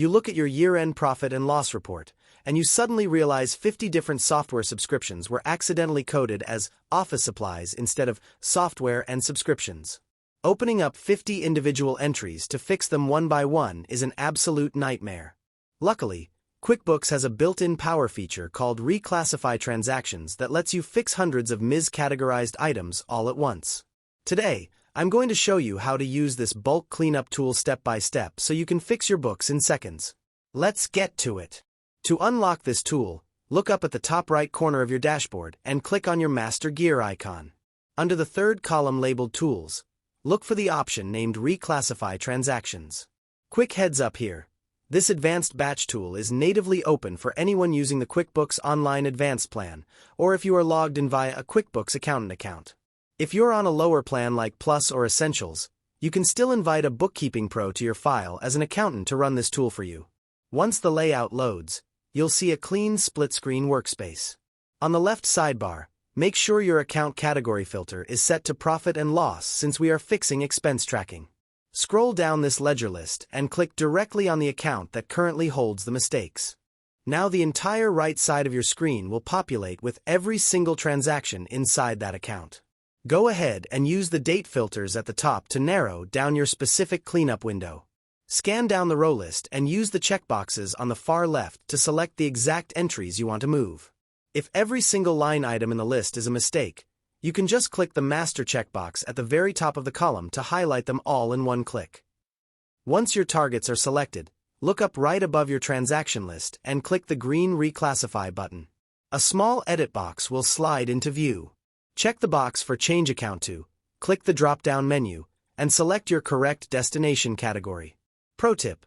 You look at your year-end profit and loss report, and you suddenly realize 50 different software subscriptions were accidentally coded as office supplies instead of software and subscriptions. Opening up 50 individual entries to fix them one by one is an absolute nightmare. Luckily, QuickBooks has a built-in power feature called Reclassify Transactions that lets you fix hundreds of miscategorized items all at once. Today, I'm going to show you how to use this bulk cleanup tool step by step so you can fix your books in seconds. Let's get to it. To unlock this tool, look up at the top right corner of your dashboard and click on your master gear icon. Under the third column labeled Tools, look for the option named Reclassify Transactions. Quick heads up here. This advanced batch tool is natively open for anyone using the QuickBooks Online Advanced plan, or if you are logged in via a QuickBooks Accountant account. If you're on a lower plan like Plus or Essentials, you can still invite a bookkeeping pro to your file as an accountant to run this tool for you. Once the layout loads, you'll see a clean split-screen workspace. On the left sidebar, make sure your account category filter is set to profit and loss since we are fixing expense tracking. Scroll down this ledger list and click directly on the account that currently holds the mistakes. Now the entire right side of your screen will populate with every single transaction inside that account. Go ahead and use the date filters at the top to narrow down your specific cleanup window. Scan down the row list and use the checkboxes on the far left to select the exact entries you want to move. If every single line item in the list is a mistake, you can just click the Master checkbox at the very top of the column to highlight them all in one click. Once your targets are selected, look up right above your transaction list and click the green Reclassify button. A small edit box will slide into view. Check the box for Change Account To, click the drop-down menu, and select your correct destination category. Pro tip: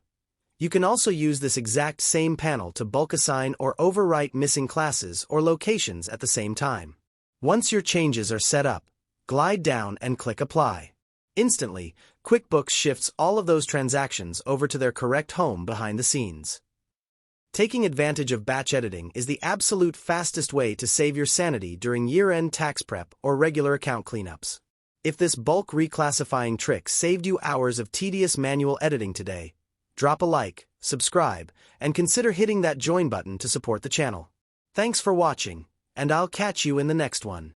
you can also use this exact same panel to bulk assign or overwrite missing classes or locations at the same time. Once your changes are set up, glide down and click Apply. Instantly, QuickBooks shifts all of those transactions over to their correct home behind the scenes. Taking advantage of batch editing is the absolute fastest way to save your sanity during year-end tax prep or regular account cleanups. If this bulk reclassifying trick saved you hours of tedious manual editing today, drop a like, subscribe, and consider hitting that join button to support the channel. Thanks for watching, and I'll catch you in the next one.